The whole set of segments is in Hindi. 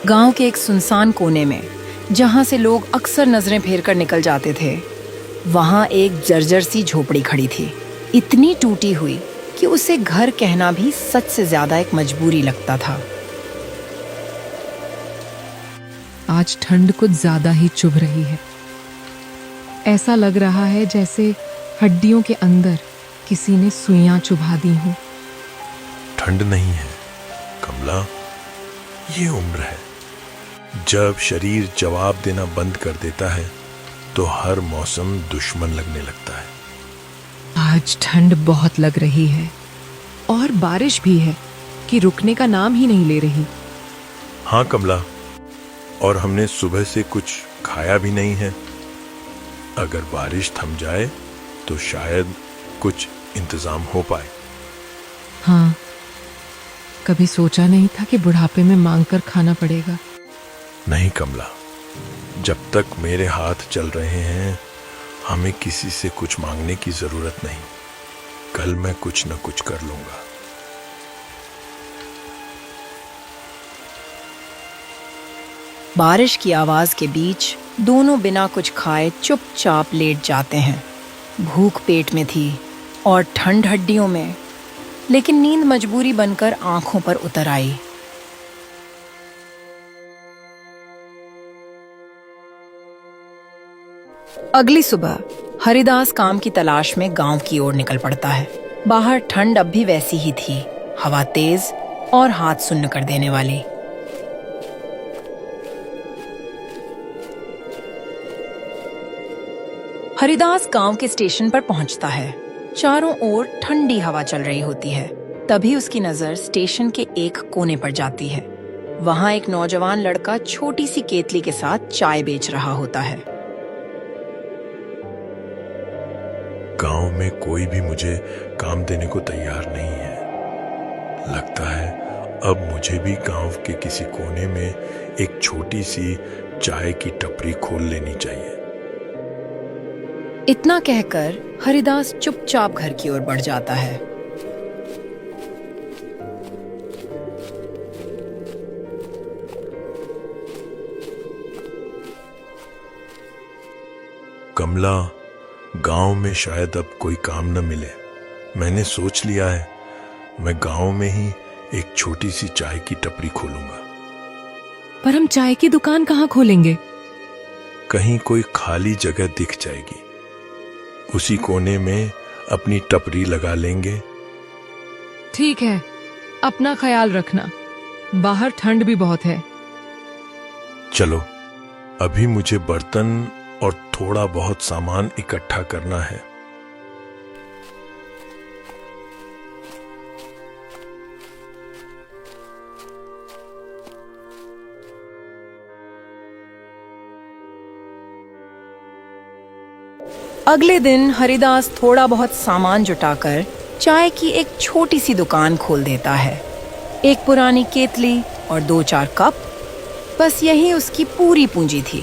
गांव के एक सुनसान कोने में, जहां से लोग अक्सर नजरें फेर कर निकल जाते थे, वहां एक जर्जर सी झोपड़ी खड़ी थी। इतनी टूटी हुई कि उसे घर कहना भी सच से ज्यादा एक मजबूरी लगता था। आज ठंड कुछ ज्यादा ही चुभ रही है। ऐसा लग रहा है जैसे हड्डियों के अंदर किसी ने सुइयां चुभा दी हो। ठंड नहीं है कमला, ये उम्र है। जब शरीर जवाब देना बंद कर देता है तो हर मौसम दुश्मन लगने लगता है। आज ठंड बहुत लग रही है और बारिश भी है कि रुकने का नाम ही नहीं ले रही। हाँ कमला, और हमने सुबह से कुछ खाया भी नहीं है। अगर बारिश थम जाए तो शायद कुछ इंतजाम हो पाए। हाँ, कभी सोचा नहीं था कि बुढ़ापे में मांगकर खाना पड़ेगा। नहीं कमला, जब तक मेरे हाथ चल रहे हैं हमें किसी से कुछ मांगने की जरूरत नहीं। कल मैं कुछ न कुछ कर लूंगा। बारिश की आवाज के बीच दोनों बिना कुछ खाए चुपचाप लेट जाते हैं। भूख पेट में थी और ठंड हड्डियों में, लेकिन नींद मजबूरी बनकर आंखों पर उतर आई। अगली सुबह हरिदास काम की तलाश में गांव की ओर निकल पड़ता है। बाहर ठंड अब भी वैसी ही थी, हवा तेज और हाथ सुन्न कर देने वाली। हरिदास गांव के स्टेशन पर पहुंचता है। चारों ओर ठंडी हवा चल रही होती है। तभी उसकी नजर स्टेशन के एक कोने पर जाती है। वहां एक नौजवान लड़का छोटी सी केतली के साथ चाय बेच रहा होता है। गांव में कोई भी मुझे काम देने को तैयार नहीं है। लगता है अब मुझे भी गांव के किसी कोने में एक छोटी सी चाय की टपरी खोल लेनी चाहिए। इतना कहकर हरिदास चुपचाप घर की ओर बढ़ जाता है। कमला, गांव में शायद अब कोई काम न मिले। मैंने सोच लिया है मैं गांव में ही एक छोटी सी चाय की टपरी खोलूंगा। पर हम चाय की दुकान कहाँ खोलेंगे? कहीं कोई खाली जगह दिख जाएगी, उसी कोने में अपनी टपरी लगा लेंगे। ठीक है, अपना ख्याल रखना। बाहर ठंड भी बहुत है। चलो, अभी मुझे बर्तन और थोड़ा बहुत सामान इकट्ठा करना है। अगले दिन हरिदास थोड़ा बहुत सामान जुटाकर चाय की एक छोटी सी दुकान खोल देता है। एक पुरानी केतली और 2-4 कप, बस यही उसकी पूरी पूंजी थी।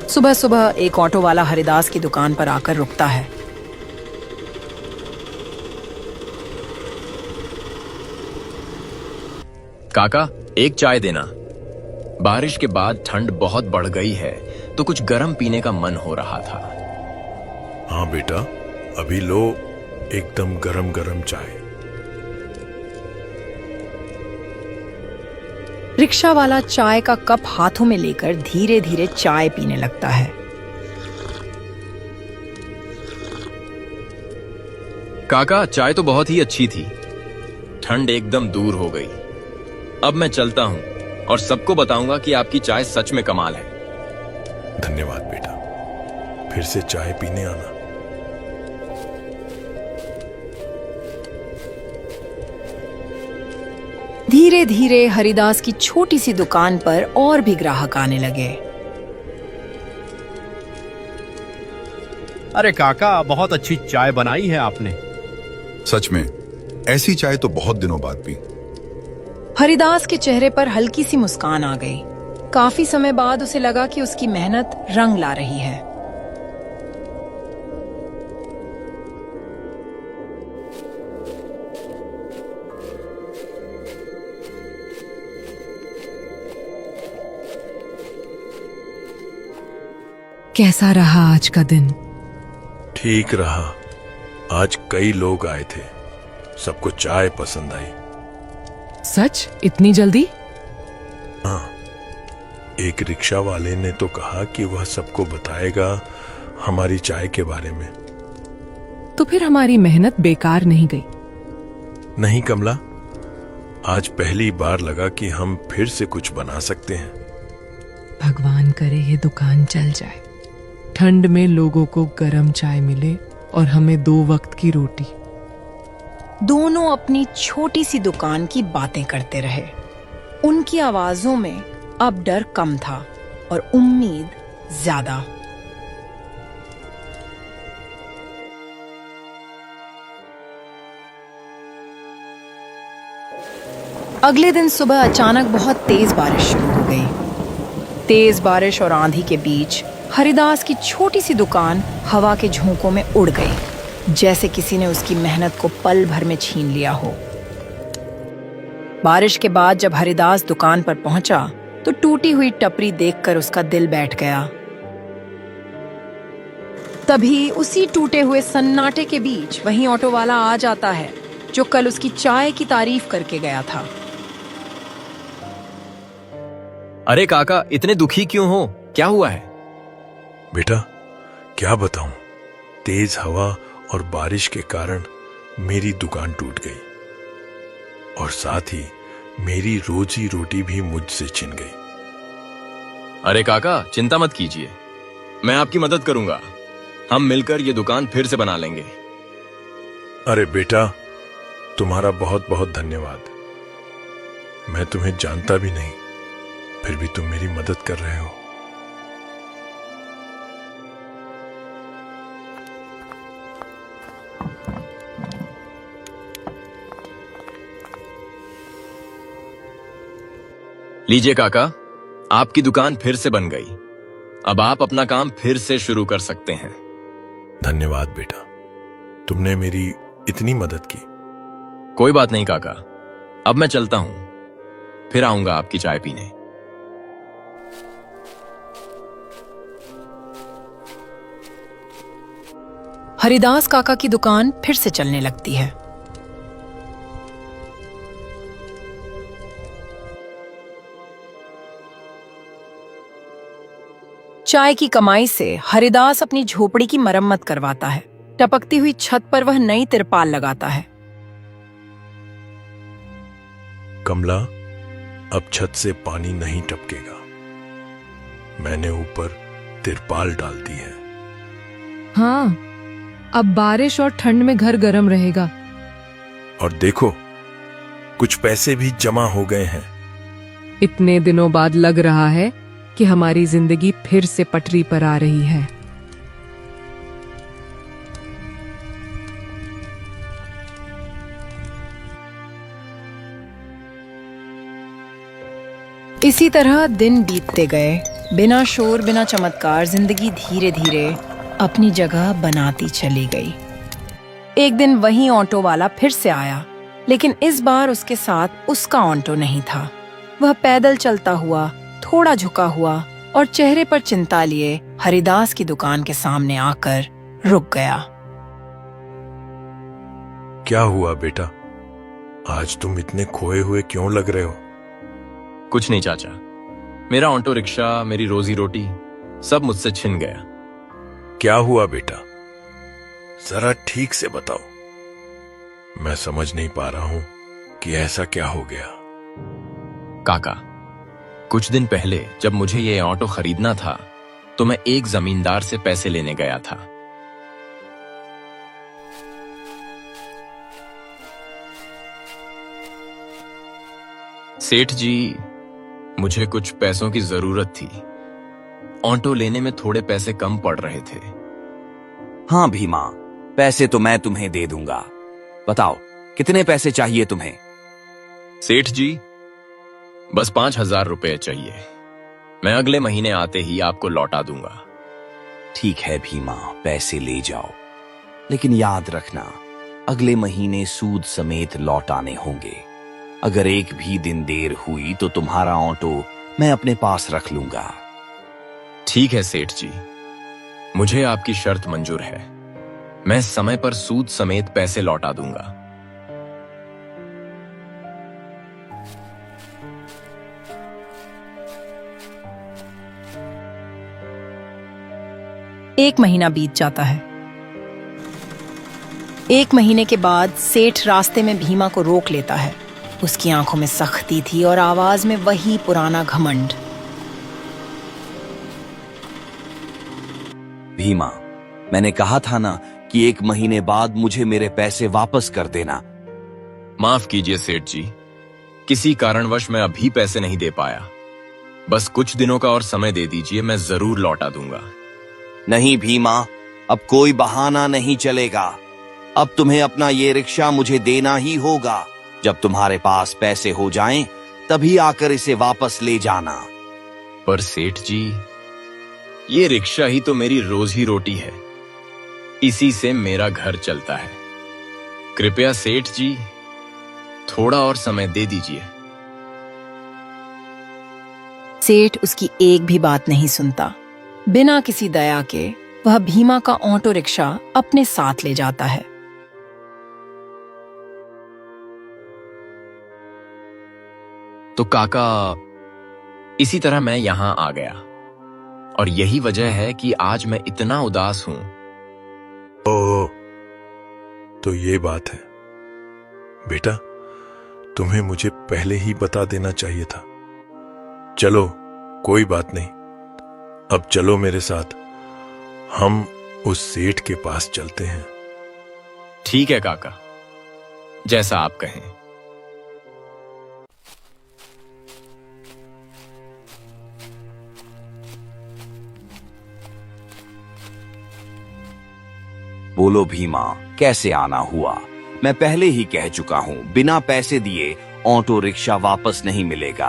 सुबह सुबह एक ऑटो वाला हरिदास की दुकान पर आकर रुकता है। काका, एक चाय देना। बारिश के बाद ठंड बहुत बढ़ गई है तो कुछ गर्म पीने का मन हो रहा था। हाँ बेटा, अभी लो एकदम गरम गरम चाय। रिक्शा वाला चाय का कप हाथों में लेकर धीरे धीरे चाय पीने लगता है। काका, चाय तो बहुत ही अच्छी थी। ठंड एकदम दूर हो गई। अब मैं चलता हूँ और सबको बताऊंगा कि आपकी चाय सच में कमाल है। धन्यवाद बेटा, फिर से चाय पीने आना। धीरे धीरे हरिदास की छोटी सी दुकान पर और भी ग्राहक आने लगे। अरे काका, बहुत अच्छी चाय बनाई है आपने। सच में, ऐसी चाय तो बहुत दिनों बाद पी। हरिदास के चेहरे पर हल्की सी मुस्कान आ गई। काफी समय बाद उसे लगा कि उसकी मेहनत रंग ला रही है। कैसा रहा आज का दिन? ठीक रहा। आज कई लोग आए थे, सबको चाय पसंद आई। सच? इतनी जल्दी? हाँ, एक रिक्शा वाले ने तो कहा कि वह सबको बताएगा हमारी चाय के बारे में। तो फिर हमारी मेहनत बेकार नहीं गई? नहीं कमला, आज पहली बार लगा कि हम फिर से कुछ बना सकते हैं। भगवान करे ये दुकान चल जाए, ठंड में लोगों को गर्म चाय मिले और हमें 2 वक्त की रोटी। दोनों अपनी छोटी सी दुकान की बातें करते रहे। उनकी आवाजों में अब डर कम था और उम्मीद ज्यादा। अगले दिन सुबह अचानक बहुत तेज बारिश शुरू हो गई। तेज बारिश और आंधी के बीच हरिदास की छोटी सी दुकान हवा के झोंकों में उड़ गई, जैसे किसी ने उसकी मेहनत को पल भर में छीन लिया हो। बारिश के बाद जब हरिदास दुकान पर पहुंचा तो टूटी हुई टपरी देखकर उसका दिल बैठ गया। तभी उसी टूटे हुए सन्नाटे के बीच वहीं ऑटो वाला आ जाता है जो कल उसकी चाय की तारीफ करके गया था। अरे काका, इतने दुखी क्यों हो? क्या हुआ है? बेटा, क्या बताऊं, तेज हवा और बारिश के कारण मेरी दुकान टूट गई और साथ ही मेरी रोजी रोटी भी मुझसे छिन गई। अरे काका, चिंता मत कीजिए, मैं आपकी मदद करूंगा। हम मिलकर ये दुकान फिर से बना लेंगे। अरे बेटा, तुम्हारा बहुत बहुत धन्यवाद। मैं तुम्हें जानता भी नहीं, फिर भी तुम मेरी मदद कर रहे हो। लीजिए काका, आपकी दुकान फिर से बन गई। अब आप अपना काम फिर से शुरू कर सकते हैं। धन्यवाद बेटा, तुमने मेरी इतनी मदद की। कोई बात नहीं काका, अब मैं चलता हूं, फिर आऊंगा आपकी चाय पीने। हरिदास काका की दुकान फिर से चलने लगती है। चाय की कमाई से हरिदास अपनी झोपड़ी की मरम्मत करवाता है। टपकती हुई छत पर वह नई तिरपाल लगाता है। कमला, अब छत से पानी नहीं टपकेगा। मैंने ऊपर तिरपाल डाल दी है। हाँ, अब बारिश और ठंड में घर गर्म रहेगा। और देखो, कुछ पैसे भी जमा हो गए हैं। इतने दिनों बाद लग रहा है कि हमारी जिंदगी फिर से पटरी पर आ रही है। इसी तरह दिन बीतते गए। बिना शोर बिना चमत्कार जिंदगी धीरे धीरे अपनी जगह बनाती चली गई। एक दिन वही ऑटो वाला फिर से आया, लेकिन इस बार उसके साथ उसका ऑटो नहीं था। वह पैदल चलता हुआ, थोड़ा झुका हुआ और चेहरे पर चिंता लिए हरिदास की दुकान के सामने आकर रुक गया। क्या हुआ बेटा, आज तुम इतने खोए हुए क्यों लग रहे हो? कुछ नहीं चाचा, मेरा ऑटो रिक्शा, मेरी रोजी रोटी सब मुझसे छिन गया। क्या हुआ बेटा, जरा ठीक से बताओ। मैं समझ नहीं पा रहा हूं कि ऐसा क्या हो गया। काका, कुछ दिन पहले जब मुझे ये ऑटो खरीदना था तो मैं एक जमींदार से पैसे लेने गया था। सेठ जी, मुझे कुछ पैसों की जरूरत थी। ऑटो लेने में थोड़े पैसे कम पड़ रहे थे। हाँ भीमा, पैसे तो मैं तुम्हें दे दूंगा। बताओ, कितने पैसे चाहिए तुम्हें? सेठ जी, बस 5,000 रुपए चाहिए। मैं अगले महीने आते ही आपको लौटा दूंगा। ठीक है भीमा, पैसे ले जाओ, लेकिन याद रखना, अगले महीने सूद समेत लौटाने होंगे। अगर एक भी दिन देर हुई तो तुम्हारा ऑटो मैं अपने पास रख लूंगा। ठीक है सेठ जी, मुझे आपकी शर्त मंजूर है। मैं समय पर सूद समेत पैसे लौटा दूंगा। एक महीना बीत जाता है। एक महीने के बाद सेठ रास्ते में भीमा को रोक लेता है। उसकी आंखों में सख्ती थी और आवाज में वही पुराना घमंड। भीमा, मैंने कहा था ना कि 1 महीने बाद मुझे मेरे पैसे वापस कर देना। माफ कीजिए सेठ जी, किसी कारणवश मैं अभी पैसे नहीं दे पाया। बस कुछ दिनों का और समय दे दीजिए, मैं जरूर लौटा दूंगा। नहीं भीमा, अब कोई बहाना नहीं चलेगा। अब तुम्हें अपना ये रिक्शा मुझे देना ही होगा। जब तुम्हारे पास पैसे हो जाएं, तभी आकर इसे वापस ले जाना। पर सेठ जी, ये रिक्शा ही तो मेरी रोज ही रोटी है। इसी से मेरा घर चलता है। कृपया सेठ जी, थोड़ा और समय दे दीजिए। सेठ उसकी एक भी बात नहीं सुनता। बिना किसी दया के वह भीमा का ऑटो रिक्शा अपने साथ ले जाता है। तो काका, इसी तरह मैं यहां आ गया और यही वजह है कि आज मैं इतना उदास हूं। ओ, तो ये बात है। बेटा, तुम्हें मुझे पहले ही बता देना चाहिए था। चलो, कोई बात नहीं। अब चलो मेरे साथ, हम उस सेठ के पास चलते हैं। ठीक है काका, जैसा आप कहें। बोलो भीमा, कैसे आना हुआ? मैं पहले ही कह चुका हूं, बिना पैसे दिए ऑटो रिक्शा वापस नहीं मिलेगा।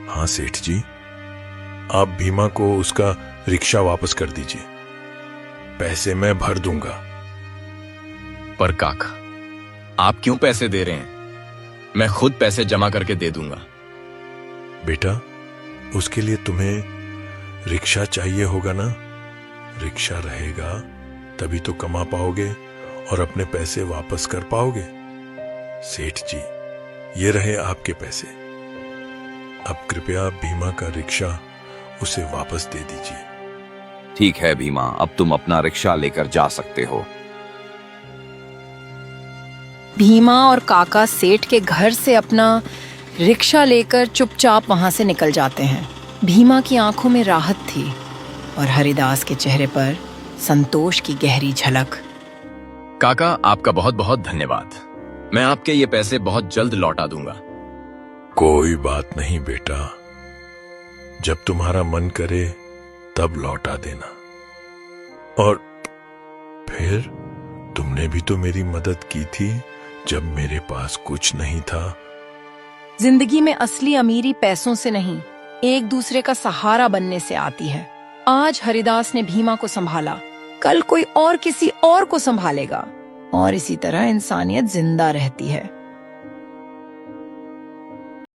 हाँ सेठ जी, आप भीमा को उसका रिक्शा वापस कर दीजिए। पैसे मैं भर दूंगा। पर काका, आप क्यों पैसे दे रहे हैं? मैं खुद पैसे जमा करके दे दूंगा। बेटा, उसके लिए तुम्हें रिक्शा चाहिए होगा ना? रिक्शा रहेगा तभी तो कमा पाओगे और अपने पैसे वापस कर पाओगे। सेठ जी, ये रहे आपके पैसे। अब कृपया भीमा का रिक्शा उसे वापस दे दीजिए। ठीक है भीमा, अब तुम अपना रिक्शा लेकर जा सकते हो। भीमा और काका सेठ के घर से अपना रिक्शा लेकर चुपचाप वहां से निकल जाते हैं। भीमा की आंखों में राहत थी और हरिदास के चेहरे पर संतोष की गहरी झलक। काका, आपका बहुत बहुत धन्यवाद। मैं आपके ये पैसे बहुत जल्द लौटा दूंगा। कोई बात नहीं बेटा, जब तुम्हारा मन करे तब लौटा देना। और फिर तुमने भी तो मेरी मदद की थी जब मेरे पास कुछ नहीं था। जिंदगी में असली अमीरी पैसों से नहीं, एक दूसरे का सहारा बनने से आती है। आज हरिदास ने भीमा को संभाला, कल कोई और किसी और को संभालेगा और इसी तरह इंसानियत जिंदा रहती है।